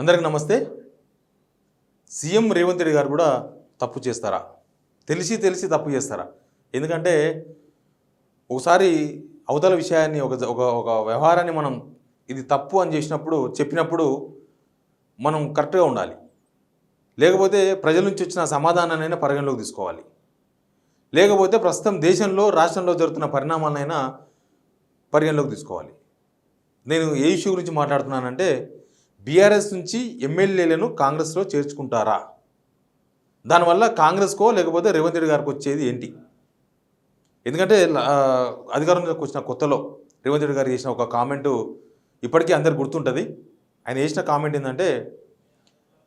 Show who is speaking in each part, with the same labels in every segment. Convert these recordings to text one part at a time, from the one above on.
Speaker 1: అందరికీ నమస్తే. సీఎం రేవంత్ రెడ్డి గారు కూడా తప్పు చేస్తారా? తెలిసి తప్పు చేస్తారా? ఎందుకంటే ఒకసారి అవతల విషయాన్ని ఒక వ్యవహారాన్ని మనం ఇది తప్పు అని చెప్పినప్పుడు మనం కరెక్ట్గా ఉండాలి. లేకపోతే ప్రజల నుంచి వచ్చిన సమాధానాన్నైనా పరిగణలోకి తీసుకోవాలి. లేకపోతే ప్రస్తుతం దేశంలో రాష్ట్రంలో జరుగుతున్న పరిణామాలనైనా పరిగణలోకి తీసుకోవాలి. నేను ఏ ఇష్యూ గురించి మాట్లాడుతున్నానంటే బీఆర్ఎస్ నుంచి ఎమ్మెల్యేలను కాంగ్రెస్లో చేర్చుకుంటారా? దానివల్ల కాంగ్రెస్కో లేకపోతే రేవంత్ రెడ్డి గారికి వచ్చేది ఏంటి? ఎందుకంటే అధికారంలోకి వచ్చిన కొత్తలో రేవంత్ రెడ్డి గారు చేసిన ఒక కామెంటు ఇప్పటికీ అందరికి గుర్తుంటుంది. ఆయన చేసిన కామెంట్ ఏంటంటే,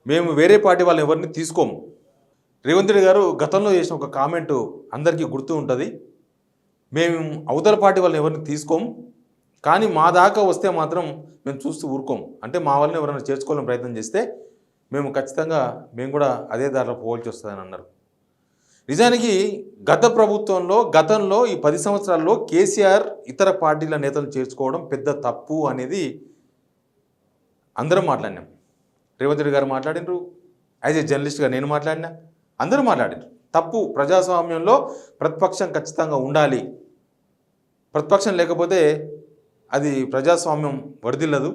Speaker 1: మేము వేరే పార్టీ వాళ్ళని ఎవరిని తీసుకోము. రేవంత్ రెడ్డి గారు గతంలో చేసిన ఒక కామెంటు అందరికీ గుర్తు ఉంటుంది. మేము అవతల పార్టీ వాళ్ళని ఎవరిని తీసుకోము, కానీ మా దాకా వస్తే మాత్రం మేము చూస్తూ ఊరుకోము. అంటే మా వాళ్ళని ఎవరైనా చేర్చుకోవాలని ప్రయత్నం చేస్తే ఖచ్చితంగా మేము కూడా అదే దారిలో పోవాల్సి వస్తుందని అన్నారు. నిజానికి గతంలో ఈ 10 సంవత్సరాల్లో కేసీఆర్ ఇతర పార్టీల నేతలను చేర్చుకోవడం పెద్ద తప్పు అనేది అందరం మాట్లాడినాం. రేవంత్ రెడ్డి గారు మాట్లాడినారు, యాజ్ ఏ జర్నలిస్ట్గా నేను మాట్లాడినా, అందరూ మాట్లాడినారు. తప్పు. ప్రజాస్వామ్యంలో ప్రతిపక్షం ఖచ్చితంగా ఉండాలి. ప్రతిపక్షం లేకపోతే అది ప్రజాస్వామ్యం వర్ధిల్లదు.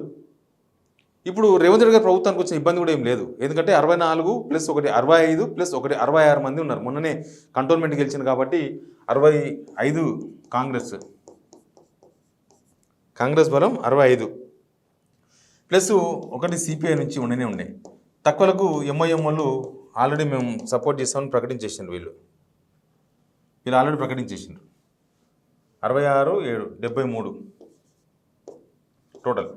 Speaker 1: ఇప్పుడు రేవంత్ రెడ్డి గారి ప్రభుత్వానికి వచ్చిన ఇబ్బంది కూడా ఏం లేదు. ఎందుకంటే 64 + 1 65 + 1 66 మంది ఉన్నారు. మొన్ననే కంటోన్మెంట్ గెలిచింది కాబట్టి 65 కాంగ్రెస్ బలం 65 ప్లస్ 1 సిపిఐ నుంచి ఉండే తక్కువలకు ఎంఐఎం వాళ్ళు ఆల్రెడీ మేము సపోర్ట్ చేస్తామని ప్రకటించేసిండ్రు. వీళ్ళు ఆల్రెడీ ప్రకటించేసిండ్రు. 66 7 73 టోటల్.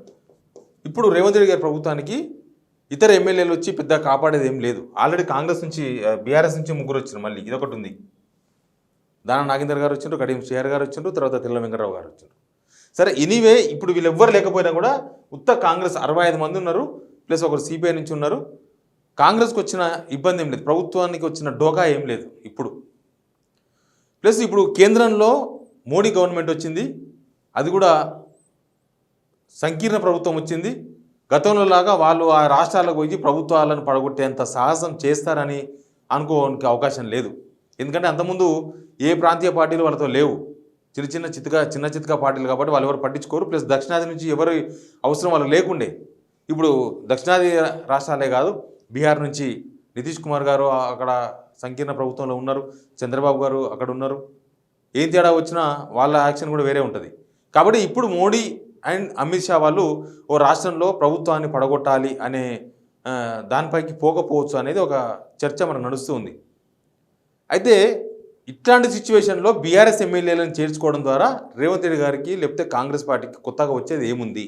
Speaker 1: ఇప్పుడు రేవంత్ రెడ్డి గారి ప్రభుత్వానికి ఇతర ఎమ్మెల్యేలు వచ్చి పెద్ద కాపాడేది ఏం లేదు. ఆల్రెడీ కాంగ్రెస్ నుంచి బీఆర్ఎస్ నుంచి 3 వచ్చారు. మళ్ళీ ఇదొకటి ఉంది. దానా నాగేందర్ గారు వచ్చిండ్రు, కడియం శ్రీహరి గారు వచ్చిండ్రు, తర్వాత తెల్ల వెంకటరావు గారు వచ్చిండ్రు. సరే, ఎనీవే ఇప్పుడు వీళ్ళెవ్వరు లేకపోయినా కూడా కాంగ్రెస్ 65 మంది ఉన్నారు, ప్లస్ 1 సిపిఐ నుంచి ఉన్నారు. కాంగ్రెస్కి వచ్చిన ఇబ్బంది ఏం లేదు, ప్రభుత్వానికి వచ్చిన డోకా ఏం లేదు ఇప్పుడు. ప్లస్ ఇప్పుడు కేంద్రంలో మోడీ గవర్నమెంట్ వచ్చింది, అది కూడా సంకీర్ణ ప్రభుత్వం వచ్చింది. గతంలో లాగా వాళ్ళు ఆ రాష్ట్రాలకు పోయి ప్రభుత్వాలను పడగొట్టేంత సాహసం చేస్తారని అనుకోవడానికి అవకాశం లేదు. ఎందుకంటే అంతకుముందు ఏ ప్రాంతీయ పార్టీలు వాళ్ళతో లేవు. చిన్న చితక పార్టీలు కాబట్టి వాళ్ళు ఎవరు పట్టించుకోరు. ప్లస్ దక్షిణాది నుంచి ఎవరి అవసరం వాళ్ళకి లేకుండే. ఇప్పుడు దక్షిణాది రాష్ట్రాలే కాదు, బీహార్ నుంచి నితీష్ కుమార్ గారు అక్కడ సంకీర్ణ ప్రభుత్వంలో ఉన్నారు, చంద్రబాబు గారు అక్కడ ఉన్నారు. ఏం తేడా వచ్చినా వాళ్ళ యాక్షన్ కూడా వేరే ఉంటుంది. కాబట్టి ఇప్పుడు మోడీ అండ్ అమిత్ షా వాళ్ళు ఓ రాష్ట్రంలో ప్రభుత్వాన్ని పడగొట్టాలి అనే దానిపైకి పోకపోవచ్చు అనేది ఒక చర్చ మనకు నడుస్తూ ఉంది. అయితే ఇట్లాంటి సిచ్యువేషన్లో బీఆర్ఎస్ ఎమ్మెల్యేలను చేర్చుకోవడం ద్వారా రేవంత్ రెడ్డి గారికి లేకపోతే కాంగ్రెస్ పార్టీకి కొత్తగా వచ్చేది ఏముంది?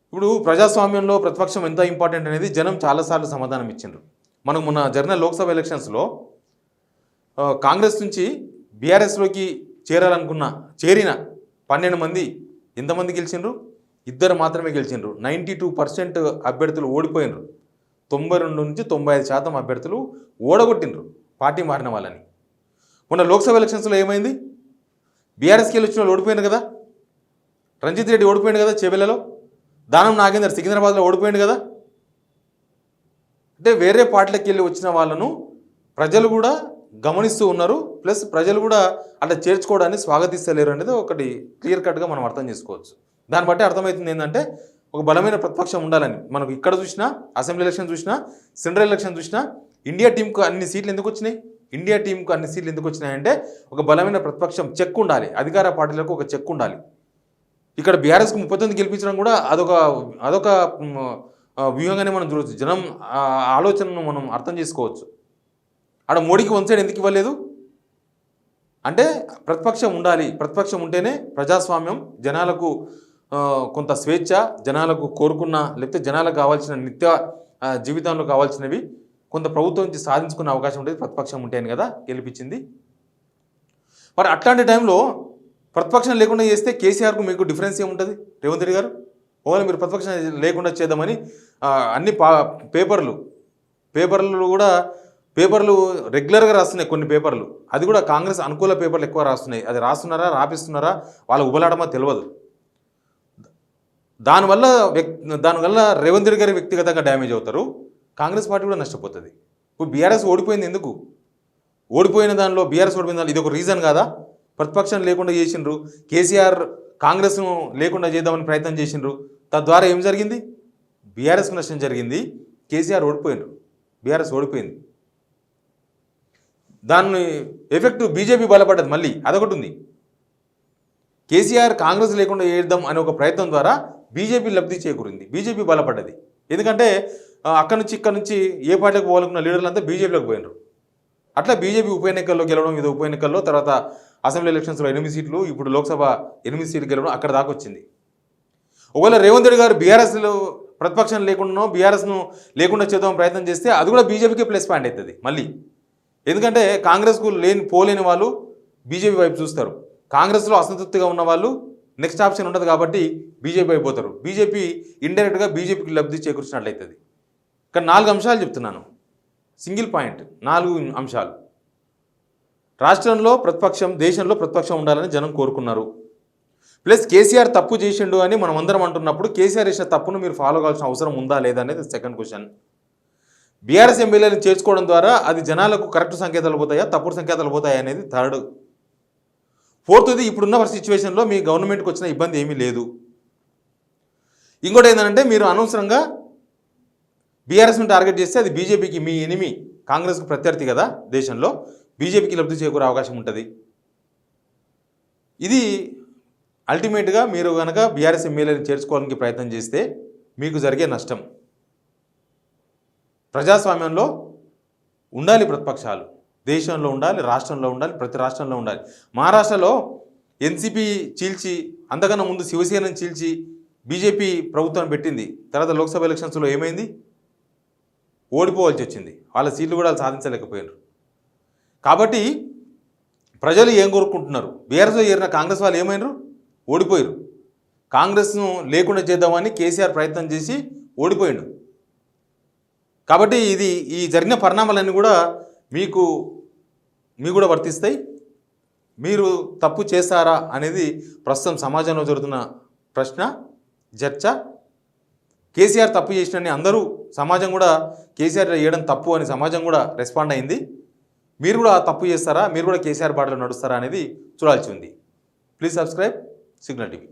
Speaker 1: ఇప్పుడు ప్రజాస్వామ్యంలో ప్రతిపక్షం ఎంత ఇంపార్టెంట్ అనేది జనం చాలాసార్లు సమాధానం ఇచ్చిండ్రు. మనకు మొన్న జరిగిన లోక్సభ ఎలక్షన్స్లో కాంగ్రెస్ నుంచి బీఆర్ఎస్లోకి చేరిన 12 మంది ఎంతమంది గెలిచిండ్రు? 2 మాత్రమే గెలిచిండ్రు. 92% అభ్యర్థులు ఓడిపోయినరు. 92 నుంచి 95% అభ్యర్థులు ఓడగొట్టిండ్రు పార్టీ మారిన వాళ్ళని. మొన్న లోక్సభ ఎలక్షన్స్లో ఏమైంది? బీఆర్ఎస్కి వచ్చిన వాళ్ళు ఓడిపోయినారు కదా. రంజిత్ రెడ్డి ఓడిపోయింది కదా చేవెళ్లలో. దానం నాగేందర్ సికింద్రాబాద్లో ఓడిపోయింది కదా. అంటే వేరే పార్టీలకు వెళ్ళి వచ్చిన వాళ్ళను ప్రజలు కూడా గమనిస్తూ ఉన్నారు. ప్లస్ ప్రజలు కూడా అట్లా చేర్చుకోవడాన్ని స్వాగతిస్తలేరు అనేది ఒకటి క్లియర్ కట్గా మనం అర్థం చేసుకోవచ్చు. దాన్ని బట్టి అర్థమవుతుంది ఏంటంటే ఒక బలమైన ప్రతిపక్షం ఉండాలని. మనకు ఇక్కడ చూసినా, అసెంబ్లీ ఎలక్షన్ చూసినా, సెంట్రల్ ఎలక్షన్ చూసినా, ఇండియా టీంకు అన్ని సీట్లు ఎందుకు వచ్చినాయంటే ఒక బలమైన ప్రతిపక్షం చెక్ ఉండాలి. అధికార పార్టీలకు ఒక చెక్ ఉండాలి. ఇక్కడ బీఆర్ఎస్కు 39 గెలిపించడం కూడా అదొక వ్యూహంగానే మనం చూడవచ్చు. జనం ఆలోచనను మనం అర్థం చేసుకోవచ్చు. ఆడ మోడీకి 1 సైడ్ ఎందుకు ఇవ్వలేదు అంటే ప్రతిపక్షం ఉండాలి. ప్రతిపక్షం ఉంటేనే ప్రజాస్వామ్యం, జనాలకు కొంత స్వేచ్ఛ, జనాలకు కోరుకున్న లేకపోతే జనాలకు కావాల్సిన నిత్య జీవితంలో కావాల్సినవి కొంత ప్రభుత్వం నుంచి సాధించుకునే అవకాశం ఉంటుంది. ప్రతిపక్షం ఉంటేనే కదా గెలిపించింది. మరి అట్లాంటి టైంలో ప్రతిపక్షం లేకుండా చేస్తే కేసీఆర్కు మీకు డిఫరెన్స్ ఏముంటుంది? రేవంత్ రెడ్డి గారు ఓన్లీ మీరు ప్రతిపక్షం లేకుండా చేద్దామని అన్ని పేపర్లు కూడా రెగ్యులర్గా రాస్తున్నాయి. కొన్ని పేపర్లు అది కూడా కాంగ్రెస్ అనుకూల పేపర్లు ఎక్కువ రాస్తున్నాయి. అది రాస్తున్నారా, రాపిస్తున్నారా, వాళ్ళ ఉబలాడమో తెలియదు. దానివల్ల దానివల్ల రేవంత్ రెడ్డి గారి వ్యక్తిగతంగా డ్యామేజ్ అవుతారు, కాంగ్రెస్ పార్టీ కూడా నష్టపోతుంది. ఇప్పుడు బీఆర్ఎస్ ఓడిపోయింది ఎందుకు? ఓడిపోయిన దానిలో బీఆర్ఎస్ ఓడిపోయిన దానిలో ఇది ఒక రీజన్ కాదా? ప్రతిపక్షం లేకుండా చేసిండ్రు, కేసీఆర్ కాంగ్రెస్ను లేకుండా చేద్దామని ప్రయత్నం చేసిండ్రు, తద్వారా ఏం జరిగింది? బీఆర్ఎస్కి నష్టం జరిగింది, కేసీఆర్ ఓడిపోయినరు, బీఆర్ఎస్ ఓడిపోయింది. దాని ఎఫెక్ట్ బీజేపీ బలపడ్డది. మళ్ళీ అదొకటి ఉంది. కేసీఆర్ కాంగ్రెస్ లేకుండా చేద్దాం అనే ఒక ప్రయత్నం ద్వారా బీజేపీ లబ్ధి చేకూరింది, బీజేపీ బలపడ్డది. ఎందుకంటే అక్కడి నుంచి ఇక్కడ నుంచి ఏ పార్టీకి పోవాలనుకున్న లీడర్లంతా బీజేపీలోకి పోయినారు. అట్లా బీజేపీ ఉప ఎన్నికల్లో గెలవడం, ఇది ఉప ఎన్నికల్లో తర్వాత అసెంబ్లీ ఎలక్షన్స్లో 8 సీట్లు, ఇప్పుడు లోక్సభ 8 సీట్లు గెలవడం అక్కడ దాకా వచ్చింది. ఒకవేళ రేవంత్ రెడ్డి గారు బీఆర్ఎస్లో ప్రతిపక్షం లేకుండా బీఆర్ఎస్ను లేకుండా చేద్దాం ప్రయత్నం చేస్తే అది కూడా బీజేపీకి ప్లస్ పాయింట్ అవుతుంది మళ్ళీ. ఎందుకంటే కాంగ్రెస్కు పోలేని వాళ్ళు బీజేపీ వైపు చూస్తారు, కాంగ్రెస్లో అసంతృప్తిగా ఉన్న వాళ్ళు నెక్స్ట్ ఆప్షన్ ఉండదు కాబట్టి బీజేపీ అయిపోతారు. బీజేపీ ఇండైరెక్ట్గా బీజేపీకి లబ్ధి చేకూర్చినట్లయితుంది. ఇక్కడ 4 అంశాలు చెప్తున్నాను, సింగిల్ పాయింట్, 4 అంశాలు. రాష్ట్రంలో ప్రతిపక్షం, దేశంలో ప్రతిపక్షం ఉండాలని జనం కోరుకున్నారు. ప్లస్ కేసీఆర్ తప్పు చేసిండు అని మనం అందరం అంటున్నప్పుడు కేసీఆర్ చేసిన తప్పును మీరు ఫాలో కావాల్సిన అవసరం ఉందా లేదా అనేది సెకండ్ క్వశ్చన్. బీఆర్ఎస్ ఎమ్మెల్యేలను చేర్చుకోవడం ద్వారా అది జనాలకు కరెక్ట్ సంకేతాలు పోతాయా, తప్పుడు సంకేతాలు పోతాయా అనేది థర్డ్. ఫోర్త్ది, ఇప్పుడున్న సిచ్యువేషన్లో మీ గవర్నమెంట్కి వచ్చిన ఇబ్బంది ఏమీ లేదు. ఇంకోటి ఏంటంటే మీరు అనవసరంగా బీఆర్ఎస్ను టార్గెట్ చేస్తే అది బీజేపీకి, మీ ఎనిమి కాంగ్రెస్కు ప్రత్యర్థి కదా దేశంలో, బీజేపీకి లబ్ధి చేకూరే అవకాశం ఉంటుంది. ఇది అల్టిమేట్గా మీరు కనుక బీఆర్ఎస్ ఎమ్మెల్యేని చేర్చుకోవడానికి ప్రయత్నం చేస్తే మీకు జరిగే నష్టం. ప్రజాస్వామ్యంలో ఉండాలి ప్రతిపక్షాలు, దేశంలో ఉండాలి, రాష్ట్రంలో ఉండాలి, ప్రతి రాష్ట్రంలో ఉండాలి. మహారాష్ట్రలో ఎన్సీపీ చీల్చి, అంతకన్నా ముందు శివసేనని చీల్చి బీజేపీ ప్రభుత్వం పెట్టింది. తర్వాత లోక్సభ ఎలక్షన్స్లో ఏమైంది? ఓడిపోవాల్సి వచ్చింది, వాళ్ళ సీట్లు కూడా సాధించలేకపోయినారు. కాబట్టి ప్రజలు ఏం కోరుకుంటున్నారు? బీఆర్ఎస్లో చేరిన కాంగ్రెస్ వాళ్ళు ఏమైనారు? ఓడిపోయారు. కాంగ్రెస్ను లేకుండా చేద్దామని కేసీఆర్ ప్రయత్నం చేసి ఓడిపోయాడు. కాబట్టి ఈ జరిగిన పరిణామాలన్నీ కూడా మీకు కూడా వర్తిస్తాయి. మీరు తప్పు చేస్తారా అనేది ప్రస్తుతం సమాజంలో జరుగుతున్న ప్రశ్న, చర్చ. కేసీఆర్ తప్పు చేసినని అందరూ, సమాజం కూడా కేసీఆర్ చేయడం తప్పు అని సమాజం కూడా రెస్పాండ్ అయింది. మీరు కూడా తప్పు చేస్తారా, మీరు కూడా కేసీఆర్ బాటలో నడుస్తారా అనేది చూడాల్సి ఉంది. Please subscribe signal TV.